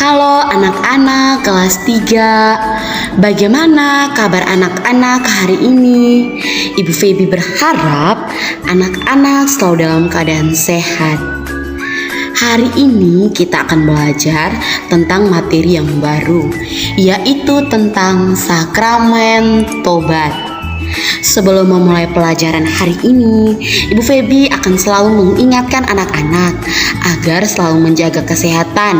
Halo anak-anak kelas 3. Bagaimana kabar anak-anak hari ini? Ibu Feby berharap anak-anak selalu dalam keadaan sehat. Hari ini kita akan belajar tentang materi yang baru, yaitu tentang sakramen tobat. Sebelum memulai pelajaran hari ini, Ibu Feby akan selalu mengingatkan anak-anak agar selalu menjaga kesehatan,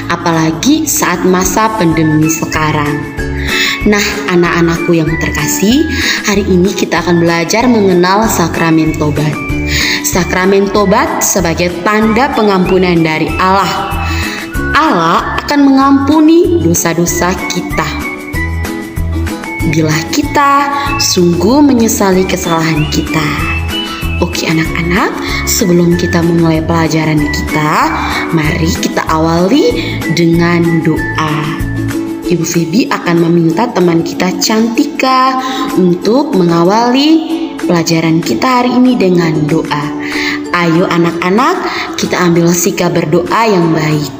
apalagi saat masa pandemi sekarang. Nah, anak-anakku yang terkasih, hari ini kita akan belajar mengenal sakramen tobat. Sakramen tobat sebagai tanda pengampunan dari Allah. Allah akan mengampuni dosa-dosa kita bila kita sungguh menyesali kesalahan kita. Oke anak-anak, sebelum kita memulai pelajaran kita, mari kita awali dengan doa. Ibu Feby akan meminta teman kita Cantika untuk mengawali pelajaran kita hari ini dengan doa. Ayo anak-anak, kita ambil sikap berdoa yang baik.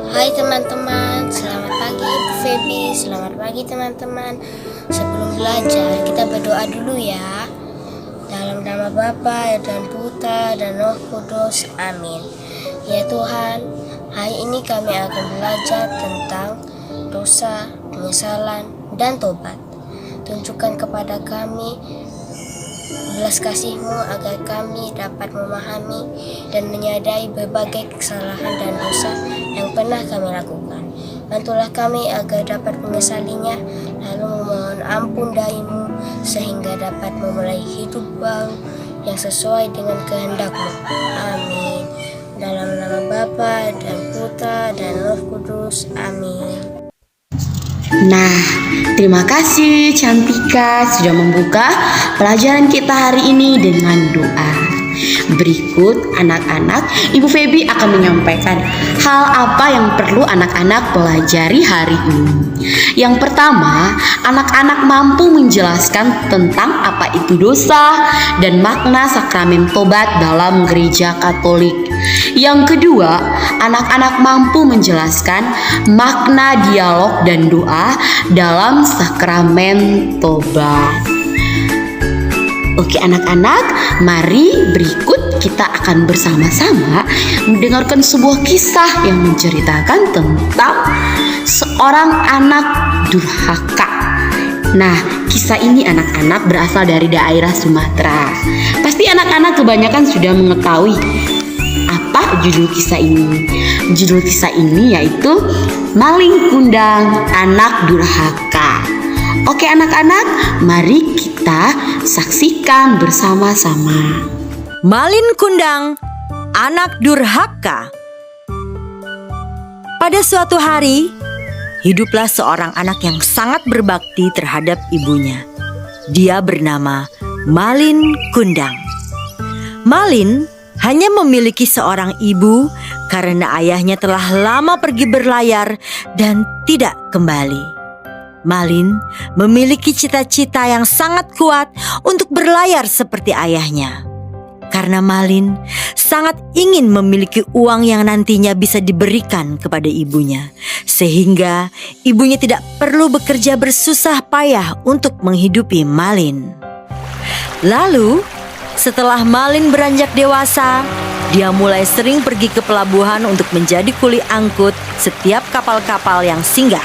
Hai teman-teman, selamat pagi Ibu Feby, selamat pagi teman-teman. Sebelum belajar kita berdoa dulu ya. Dalam nama Bapa dan Putra dan Roh Kudus, amin. Ya Tuhan, hari ini kami akan belajar tentang dosa, penyesalan, dan tobat. Tunjukkan kepada kami belas kasih-Mu agar kami dapat memahami dan menyadari berbagai kesalahan dan dosa yang pernah kami lakukan. Bantulah kami agar dapat menyesalinya, lalu memohon ampun dari-Mu sehingga dapat memulai hidup baru yang sesuai dengan kehendak-Mu. Amin. Dalam nama Bapa dan Putra dan Roh Kudus. Amin. Nah, terima kasih Cantika sudah membuka pelajaran kita hari ini dengan doa. Berikut anak-anak, Ibu Feby akan menyampaikan hal apa yang perlu anak-anak pelajari hari ini. Yang pertama, anak-anak mampu menjelaskan tentang apa itu dosa dan makna sakramen tobat dalam gereja Katolik. Yang kedua, anak-anak mampu menjelaskan makna dialog dan doa dalam sakramen tobat. Oke anak-anak, mari berikut kita akan bersama-sama mendengarkan sebuah kisah yang menceritakan tentang seorang anak durhaka. Nah, kisah ini anak-anak berasal dari daerah Sumatera. Pasti anak-anak kebanyakan sudah mengetahui apa judul kisah ini. Judul kisah ini yaitu Maling Kundang Anak Durhaka. Oke anak-anak, mari kita saksikan bersama-sama. Malin Kundang Anak Durhaka. Pada suatu hari, hiduplah seorang anak yang sangat berbakti terhadap ibunya. Dia bernama Malin Kundang. Malin hanya memiliki seorang ibu karena ayahnya telah lama pergi berlayar dan tidak kembali. Malin memiliki cita-cita yang sangat kuat untuk berlayar seperti ayahnya. Karena Malin sangat ingin memiliki uang yang nantinya bisa diberikan kepada ibunya, sehingga ibunya tidak perlu bekerja bersusah payah untuk menghidupi Malin. Lalu, setelah Malin beranjak dewasa, dia mulai sering pergi ke pelabuhan untuk menjadi kuli angkut setiap kapal-kapal yang singgah.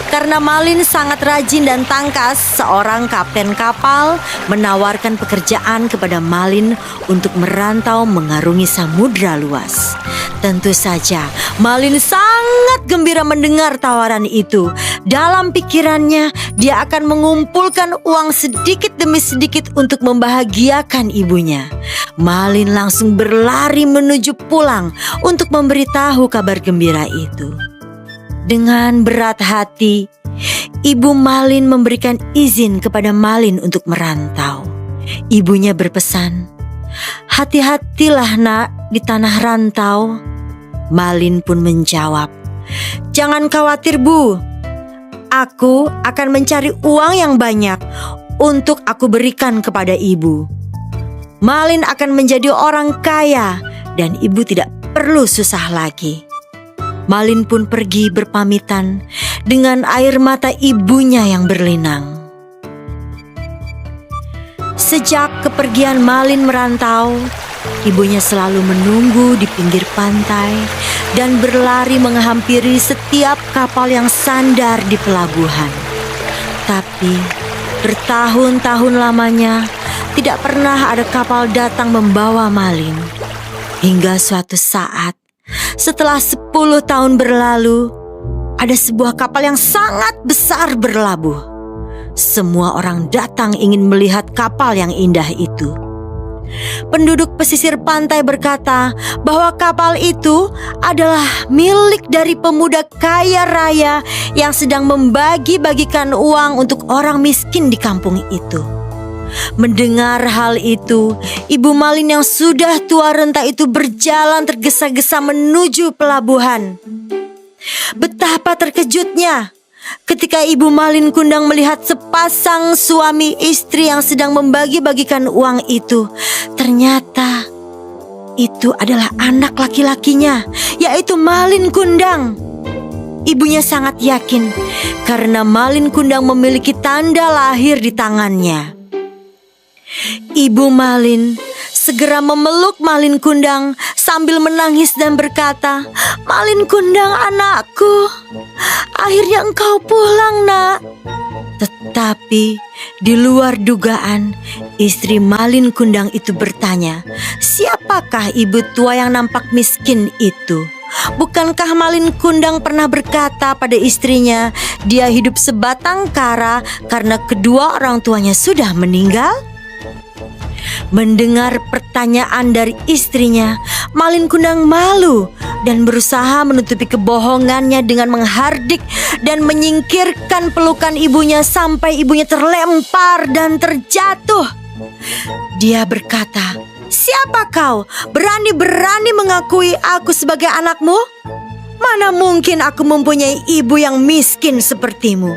Karena Malin sangat rajin dan tangkas, seorang kapten kapal menawarkan pekerjaan kepada Malin untuk merantau mengarungi samudra luas. Tentu saja, Malin sangat gembira mendengar tawaran itu. Dalam pikirannya, dia akan mengumpulkan uang sedikit demi sedikit untuk membahagiakan ibunya. Malin langsung berlari menuju pulang untuk memberitahu kabar gembira itu. Dengan berat hati, ibu Malin memberikan izin kepada Malin untuk merantau. Ibunya berpesan, "Hati-hatilah nak di tanah rantau." Malin pun menjawab, "Jangan khawatir Bu, aku akan mencari uang yang banyak untuk aku berikan kepada ibu. Malin akan menjadi orang kaya dan ibu tidak perlu susah lagi. Malin pun pergi berpamitan dengan air mata ibunya yang berlinang. Sejak kepergian Malin merantau, ibunya selalu menunggu di pinggir pantai dan berlari menghampiri setiap kapal yang sandar di pelabuhan. Tapi bertahun-tahun lamanya tidak pernah ada kapal datang membawa Malin. Hingga suatu saat, setelah 10 tahun berlalu, ada sebuah kapal yang sangat besar berlabuh. Semua orang datang ingin melihat kapal yang indah itu. Penduduk pesisir pantai berkata bahwa kapal itu adalah milik dari pemuda kaya raya yang sedang membagi-bagikan uang untuk orang miskin di kampung itu. Mendengar hal itu, Ibu Malin yang sudah tua renta itu berjalan tergesa-gesa menuju pelabuhan. Betapa terkejutnya ketika Ibu Malin Kundang melihat sepasang suami istri yang sedang membagi-bagikan uang itu. Ternyata itu adalah anak laki-lakinya, yaitu Malin Kundang. Ibunya sangat yakin karena Malin Kundang memiliki tanda lahir di tangannya. Ibu Malin segera memeluk Malin Kundang sambil menangis dan berkata, "Malin Kundang anakku, akhirnya engkau pulang nak." Tetapi di luar dugaan, istri Malin Kundang itu bertanya, "Siapakah ibu tua yang nampak miskin itu?" Bukankah Malin Kundang pernah berkata pada istrinya, dia hidup sebatang kara karena kedua orang tuanya sudah meninggal? Mendengar pertanyaan dari istrinya, Malin Kundang malu dan berusaha menutupi kebohongannya dengan menghardik dan menyingkirkan pelukan ibunya sampai ibunya terlempar dan terjatuh. Dia berkata, "Siapa kau? Berani-berani mengakui aku sebagai anakmu? Mana mungkin aku mempunyai ibu yang miskin sepertimu."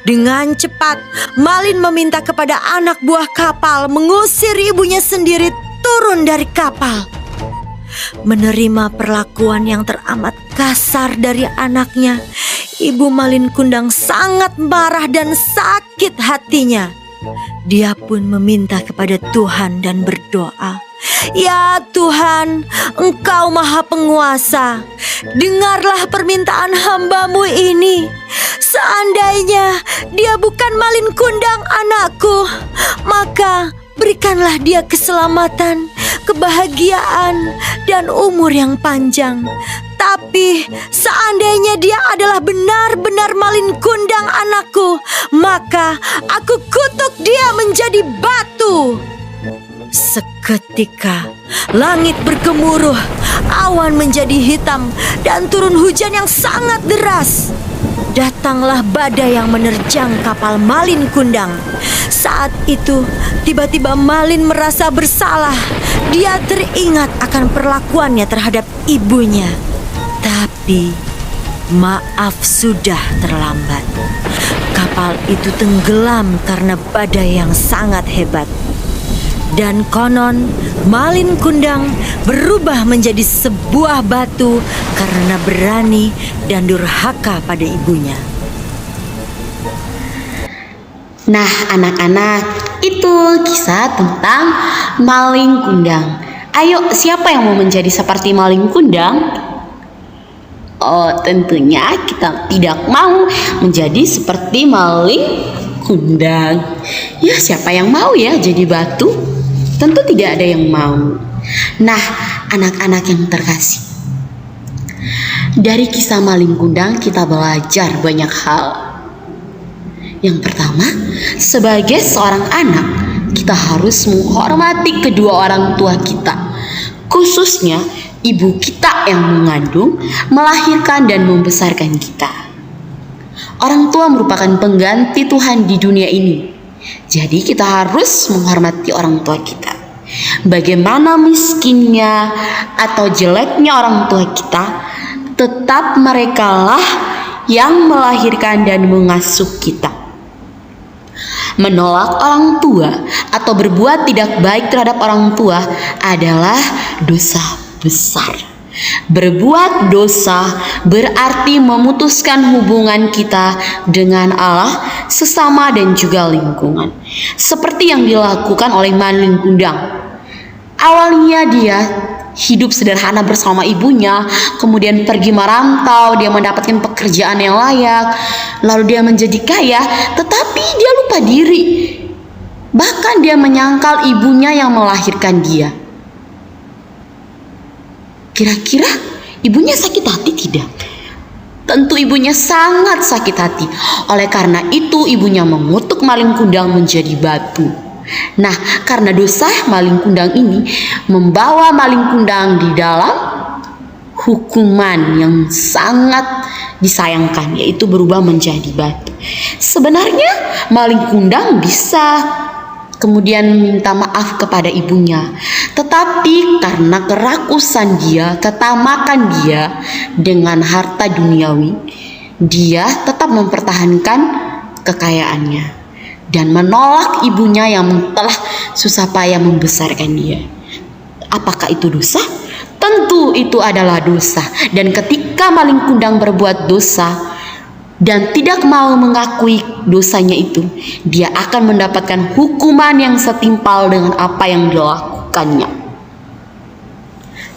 Dengan cepat, Malin meminta kepada anak buah kapal mengusir ibunya sendiri turun dari kapal. Menerima perlakuan yang teramat kasar dari anaknya, Ibu Malin Kundang sangat marah dan sakit hatinya. Dia pun meminta kepada Tuhan dan berdoa, "Ya Tuhan, Engkau Maha Penguasa, dengarlah permintaan hamba-Mu ini. Seandainya dia bukan Malin Kundang anakku, maka berikanlah dia keselamatan, kebahagiaan, dan umur yang panjang. Tapi seandainya dia adalah benar-benar Malin Kundang anakku, maka aku kutuk dia menjadi batu." Seketika langit bergemuruh, awan menjadi hitam, dan turun hujan yang sangat deras. Datanglah badai yang menerjang kapal Malin Kundang. Saat itu tiba-tiba Malin merasa bersalah. Dia teringat akan perlakuannya terhadap ibunya. Tapi maaf, sudah terlambat. Kapal itu tenggelam karena badai yang sangat hebat. Dan konon Malin Kundang berubah menjadi sebuah batu karena berani dan durhaka pada ibunya. Nah anak-anak, itu kisah tentang Malin Kundang. Ayo, siapa yang mau menjadi seperti Malin Kundang? Oh, tentunya kita tidak mau menjadi seperti Malin Kundang. Ya, siapa yang mau ya jadi batu? Tentu tidak ada yang mau. Nah, anak-anak yang terkasih, dari kisah Malin Kundang kita belajar banyak hal. Yang pertama, sebagai seorang anak, kita harus menghormati kedua orang tua kita, khususnya ibu kita yang mengandung, melahirkan, dan membesarkan kita. Orang tua merupakan pengganti Tuhan di dunia ini. Jadi kita harus menghormati orang tua kita. Bagaimana miskinnya atau jeleknya orang tua kita, tetap merekalah yang melahirkan dan mengasuh kita. Menolak orang tua atau berbuat tidak baik terhadap orang tua adalah dosa besar. Berbuat dosa berarti memutuskan hubungan kita dengan Allah, sesama dan juga lingkungan. Seperti yang dilakukan oleh Malin Kundang. Awalnya dia hidup sederhana bersama ibunya, kemudian pergi merantau, dia mendapatkan pekerjaan yang layak, lalu dia menjadi kaya, tetapi dia lupa diri. Bahkan dia menyangkal ibunya yang melahirkan dia. Kira-kira ibunya sakit hati tidak? Tentu ibunya sangat sakit hati. Oleh karena itu ibunya mengutuk Malin Kundang menjadi batu. Nah, karena dosa Malin Kundang ini membawa Malin Kundang di dalam hukuman yang sangat disayangkan, yaitu berubah menjadi batu. Sebenarnya Malin Kundang bisa kemudian minta maaf kepada ibunya, tetapi karena kerakusan dia, ketamakan dia dengan harta duniawi, dia tetap mempertahankan kekayaannya dan menolak ibunya yang telah susah payah membesarkan dia. Apakah itu dosa? Tentu itu adalah dosa. Dan ketika Malin Kundang berbuat dosa dan tidak mau mengakui dosanya itu, dia akan mendapatkan hukuman yang setimpal dengan apa yang dilakukannya.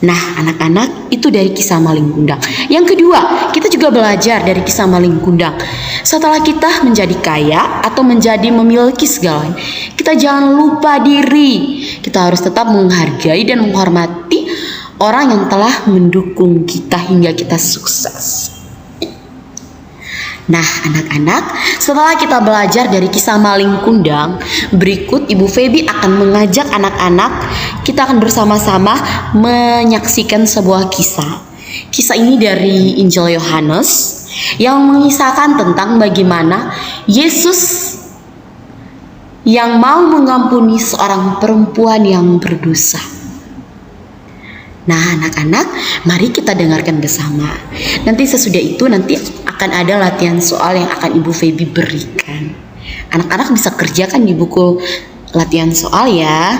Nah, anak-anak, itu dari kisah Malin Kundang. Yang kedua, kita juga belajar dari kisah Malin Kundang. Setelah kita menjadi kaya atau menjadi memiliki segalanya, kita jangan lupa diri. Kita harus tetap menghargai dan menghormati orang yang telah mendukung kita hingga kita sukses. Nah, anak-anak, setelah kita belajar dari kisah Malin Kundang, berikut Ibu Feby akan mengajak anak-anak, kita akan bersama-sama menyaksikan sebuah kisah. Kisah ini dari Injil Yohanes yang mengisahkan tentang bagaimana Yesus yang mau mengampuni seorang perempuan yang berdosa. Nah, anak-anak, mari kita dengarkan bersama. Nanti sesudah itu nanti akan ada latihan soal yang akan Ibu Feby berikan. Anak-anak bisa kerjakan di buku latihan soal ya.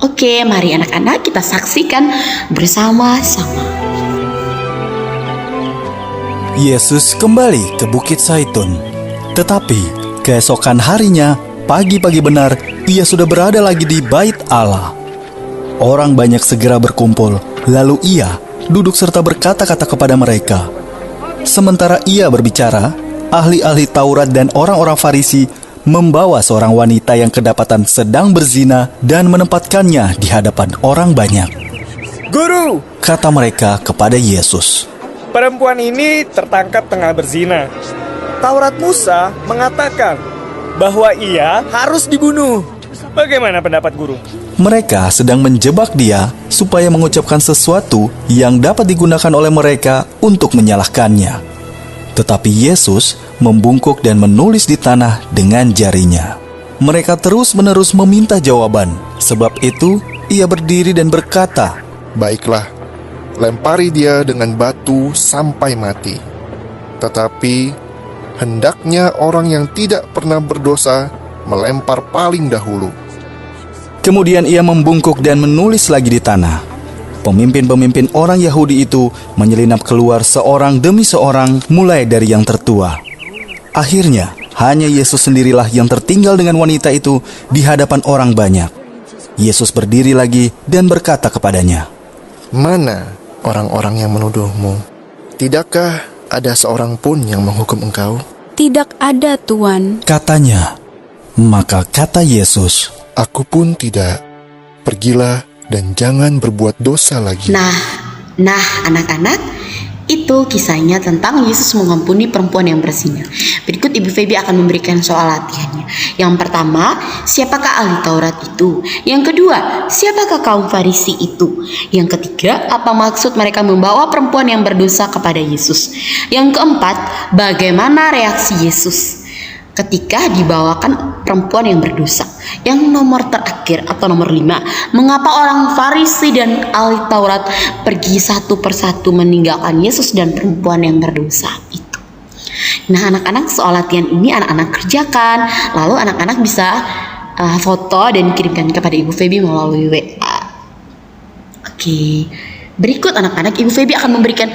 Oke, mari anak-anak kita saksikan bersama-sama. Yesus kembali ke Bukit Zaitun. Tetapi keesokan harinya, pagi-pagi benar, ia sudah berada lagi di Bait Allah. Orang banyak segera berkumpul, lalu ia duduk serta berkata-kata kepada mereka. Sementara ia berbicara, ahli-ahli Taurat dan orang-orang Farisi membawa seorang wanita yang kedapatan sedang berzina dan menempatkannya di hadapan orang banyak. "Guru," kata mereka kepada Yesus, perempuan ini tertangkap tengah berzina. Taurat Musa mengatakan bahwa ia harus dibunuh. Bagaimana pendapat guru? mereka sedang menjebak dia supaya mengucapkan sesuatu yang dapat digunakan oleh mereka untuk menyalahkannya. Tetapi Yesus membungkuk dan menulis di tanah dengan jarinya. Mereka terus-menerus meminta jawaban. Sebab itu, ia berdiri dan berkata, "Baiklah, lempari dia dengan batu sampai mati. Tetapi, hendaknya orang yang tidak pernah berdosa melempar paling dahulu." Kemudian ia membungkuk dan menulis lagi di tanah. Pemimpin-pemimpin orang Yahudi itu menyelinap keluar seorang demi seorang, mulai dari yang tertua. Akhirnya, hanya Yesus sendirilah yang tertinggal dengan wanita itu di hadapan orang banyak. Yesus berdiri lagi dan berkata kepadanya, "Mana orang-orang yang menuduhmu? Tidakkah ada seorang pun yang menghukum engkau?" Tidak ada, Tuan. katanya. Maka kata Yesus, "Aku pun tidak. Pergilah dan jangan berbuat dosa lagi." Nah anak-anak, itu kisahnya tentang Yesus mengampuni perempuan yang berzina. Berikut Ibu Feby akan memberikan soal latihannya. Yang pertama, siapakah ahli Taurat itu? Yang kedua, siapakah kaum Farisi itu? Yang ketiga, apa maksud mereka membawa perempuan yang berdosa kepada Yesus? Yang keempat, bagaimana reaksi Yesus ketika dibawakan perempuan yang berdosa? Yang nomor terakhir atau nomor 5, mengapa orang Farisi dan ahli Taurat pergi satu persatu meninggalkan Yesus dan perempuan yang berdosa itu? Nah anak-anak, soal latihan ini anak-anak kerjakan, lalu anak-anak bisa foto dan kirimkan kepada Ibu Feby melalui WA. Oke. Berikut anak-anak, Ibu Feby akan memberikan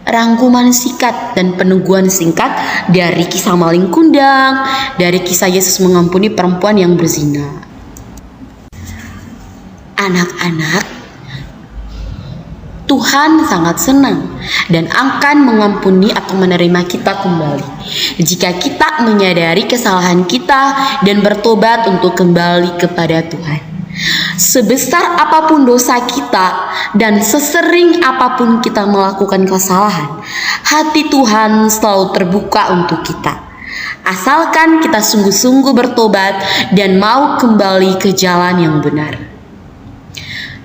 rangkuman singkat dan peneguhan singkat dari kisah maling kundang, dari kisah Yesus mengampuni perempuan yang berzina. Anak-anak, Tuhan sangat senang dan akan mengampuni atau menerima kita kembali jika kita menyadari kesalahan kita dan bertobat untuk kembali kepada Tuhan. Sebesar apapun dosa kita dan sesering apapun kita melakukan kesalahan, hati Tuhan selalu terbuka untuk kita. Asalkan kita sungguh-sungguh bertobat dan mau kembali ke jalan yang benar.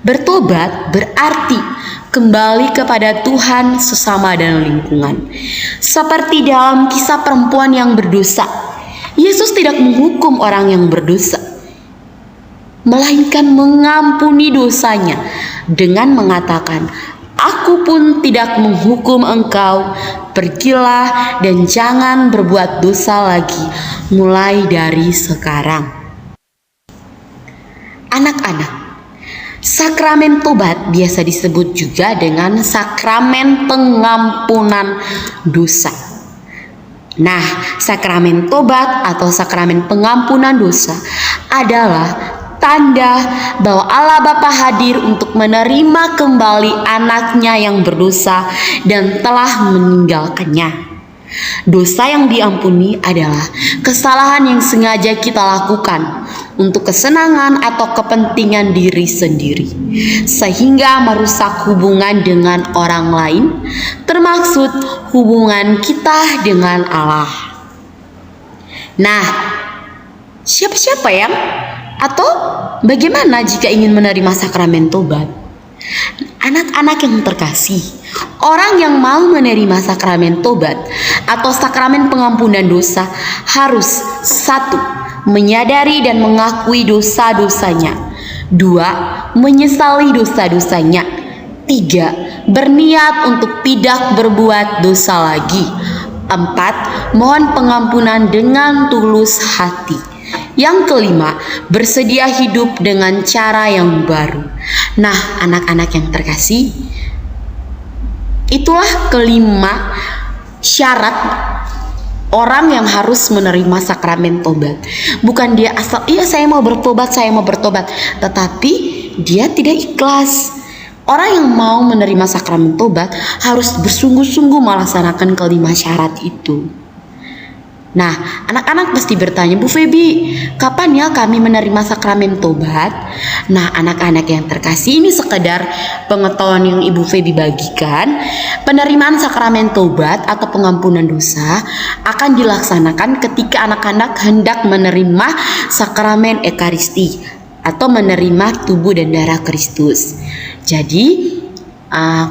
Bertobat berarti kembali kepada Tuhan, sesama, dan lingkungan. Seperti dalam kisah perempuan yang berdosa, Yesus tidak menghukum orang yang berdosa, melainkan mengampuni dosanya dengan mengatakan, "Aku pun tidak menghukum engkau, pergilah dan jangan berbuat dosa lagi mulai dari sekarang." Anak-anak, sakramen tobat biasa disebut juga dengan sakramen pengampunan dosa. Nah, sakramen tobat atau sakramen pengampunan dosa adalah tanda bahwa Allah Bapa hadir untuk menerima kembali anaknya yang berdosa dan telah meninggalkannya. Dosa yang diampuni adalah kesalahan yang sengaja kita lakukan untuk kesenangan atau kepentingan diri sendiri, sehingga merusak hubungan dengan orang lain, termaksud hubungan kita dengan Allah. Nah, siapa-siapa yang atau bagaimana jika ingin menerima sakramen tobat? Anak-anak yang terkasih, orang yang mau menerima sakramen tobat atau sakramen pengampunan dosa harus: 1. Menyadari dan mengakui dosa-dosanya. 2. Menyesali dosa-dosanya. 3. Berniat untuk tidak berbuat dosa lagi. 4. Mohon pengampunan dengan tulus hati. Yang kelima, bersedia hidup dengan cara yang baru. Nah, anak-anak yang terkasih, itulah kelima syarat orang yang harus menerima sakramen tobat. Bukan dia asal, iya saya mau bertobat, tetapi dia tidak ikhlas. Orang yang mau menerima sakramen tobat harus bersungguh-sungguh melaksanakan kelima syarat itu. Nah, anak-anak pasti bertanya, "Bu Feby, kapan ya kami menerima sakramen tobat?" Nah, anak-anak yang terkasih, ini sekedar pengetahuan yang Ibu Feby bagikan. Penerimaan sakramen tobat atau pengampunan dosa akan dilaksanakan ketika anak-anak hendak menerima sakramen Ekaristi atau menerima tubuh dan darah Kristus. Jadi,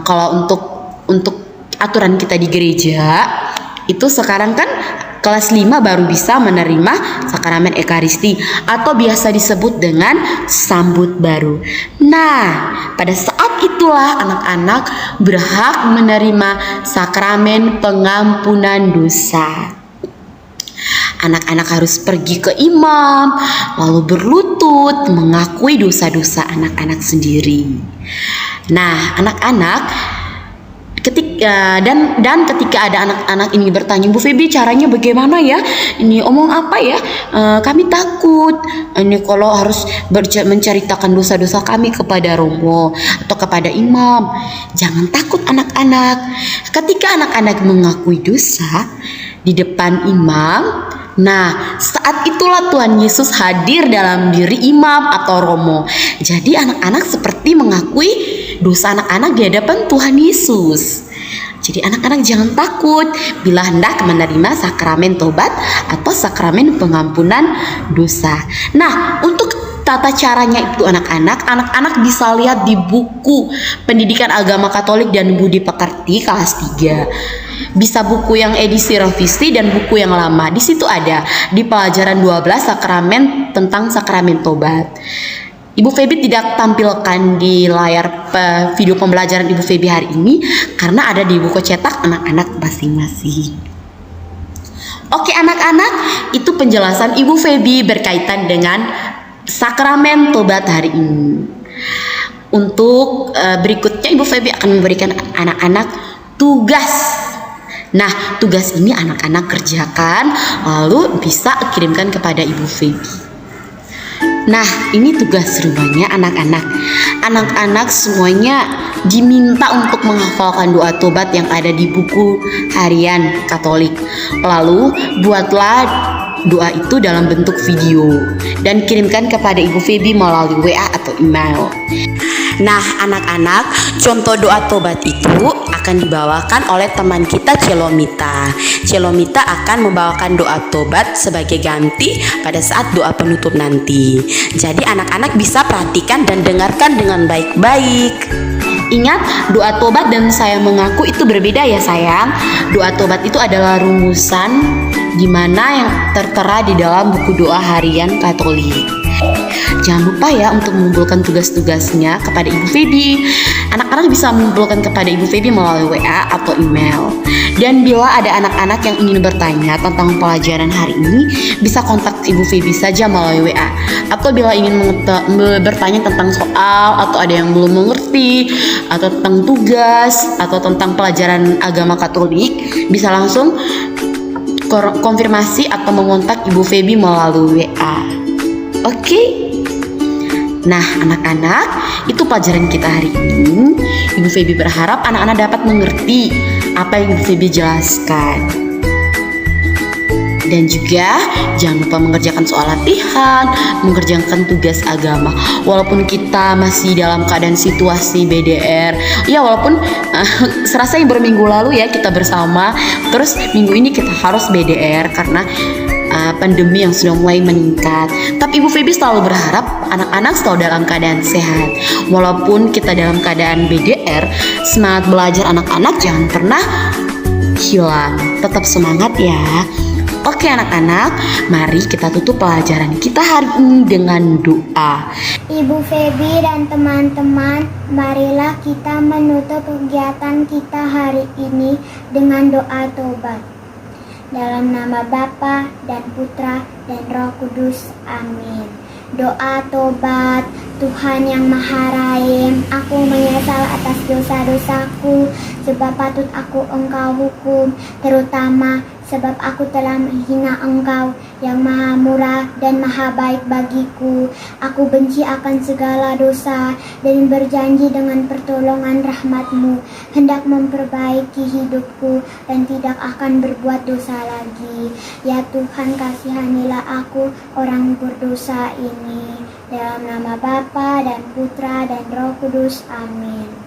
kalau untuk aturan kita di gereja itu sekarang kan kelas 5 baru bisa menerima sakramen Ekaristi atau biasa disebut dengan sambut baru. Nah, pada saat itulah anak-anak berhak menerima sakramen pengampunan dosa. Anak-anak harus pergi ke imam, lalu berlutut mengakui dosa-dosa anak-anak sendiri. Nah, anak-anak ketika ketika ada anak-anak ini bertanya, "Bu Feby, caranya bagaimana ya? Ini omong apa ya? Kami takut. Ini kalau harus menceritakan dosa-dosa kami kepada romo atau kepada imam." Jangan takut anak-anak. Ketika anak-anak mengakui dosa di depan imam, nah saat itulah Tuhan Yesus hadir dalam diri imam atau romo. Jadi anak-anak seperti mengakui dosa anak-anak di hadapan Tuhan Yesus. Jadi anak-anak jangan takut bila hendak menerima sakramen tobat atau sakramen pengampunan dosa. Nah, untuk tata caranya itu anak-anak bisa lihat di buku Pendidikan Agama Katolik dan Budi Pekerti kelas 3. Bisa buku yang edisi revisi dan buku yang lama. Di situ ada di pelajaran 12 sakramen tentang sakramen tobat. Ibu Feby tidak tampilkan di layar video pembelajaran Ibu Feby hari ini karena ada di buku cetak anak-anak masing-masing. Oke anak-anak, itu penjelasan Ibu Feby berkaitan dengan sakramen tobat hari ini. Untuk berikutnya Ibu Feby akan memberikan anak-anak tugas. Nah, tugas ini anak-anak kerjakan lalu bisa kirimkan kepada Ibu Feby. Nah, ini tugas rumahnya anak-anak. Anak-anak semuanya diminta untuk menghafalkan doa tobat yang ada di buku harian Katolik. Lalu, buatlah doa itu dalam bentuk video dan kirimkan kepada Ibu Feby melalui WA atau email. Nah, anak-anak, contoh doa tobat itu akan dibawakan oleh teman kita Celomita. Celomita akan membawakan doa tobat sebagai ganti pada saat doa penutup nanti. Jadi anak-anak bisa perhatikan dan dengarkan dengan baik-baik. Ingat, doa tobat dan saya mengaku itu berbeda ya sayang. Doa tobat itu adalah rumusan di mana yang tertera di dalam buku doa harian Katolik. Jangan lupa ya untuk mengumpulkan tugas-tugasnya kepada Ibu Feby. Anak-anak bisa mengumpulkan kepada Ibu Feby melalui WA atau email. Dan bila ada anak-anak yang ingin bertanya tentang pelajaran hari ini, bisa kontak Ibu Feby saja melalui WA. Atau bila ingin bertanya tentang soal atau ada yang belum mengerti atau tentang tugas atau tentang pelajaran agama Katolik, bisa langsung konfirmasi atau mengontak Ibu Feby melalui WA. Oke. Nah, anak-anak, itu pelajaran kita hari ini. Ibu Feby berharap anak-anak dapat mengerti apa yang Ibu Feby jelaskan. Dan juga jangan lupa mengerjakan soal latihan, mengerjakan tugas agama. Walaupun kita masih dalam keadaan situasi BDR, ya walaupun serasa yang berminggu lalu ya kita bersama, terus minggu ini kita harus BDR karena pandemi yang sudah mulai meningkat. Tapi Ibu Feby selalu berharap anak-anak selalu dalam keadaan sehat. Walaupun kita dalam keadaan BDR, semangat belajar anak-anak jangan pernah hilang. Tetap semangat ya. Oke anak-anak, mari kita tutup pelajaran kita hari ini dengan doa. Ibu Feby dan teman-teman, marilah kita menutup kegiatan kita hari ini dengan doa tobat. Dalam nama Bapa dan Putra dan Roh Kudus. Amin. Doa tobat. Tuhan yang Maha Rahim, aku menyesal atas dosa-dosaku, sebab patut aku Engkau hukum, terutama sebab aku telah menghina Engkau yang Maha Murah dan Maha Baik bagiku. Aku benci akan segala dosa dan berjanji dengan pertolongan rahmat-Mu hendak memperbaiki hidupku dan tidak akan berbuat dosa lagi. Ya Tuhan, kasihanilah aku orang berdosa ini. Dalam nama Bapa dan Putra dan Roh Kudus. Amin.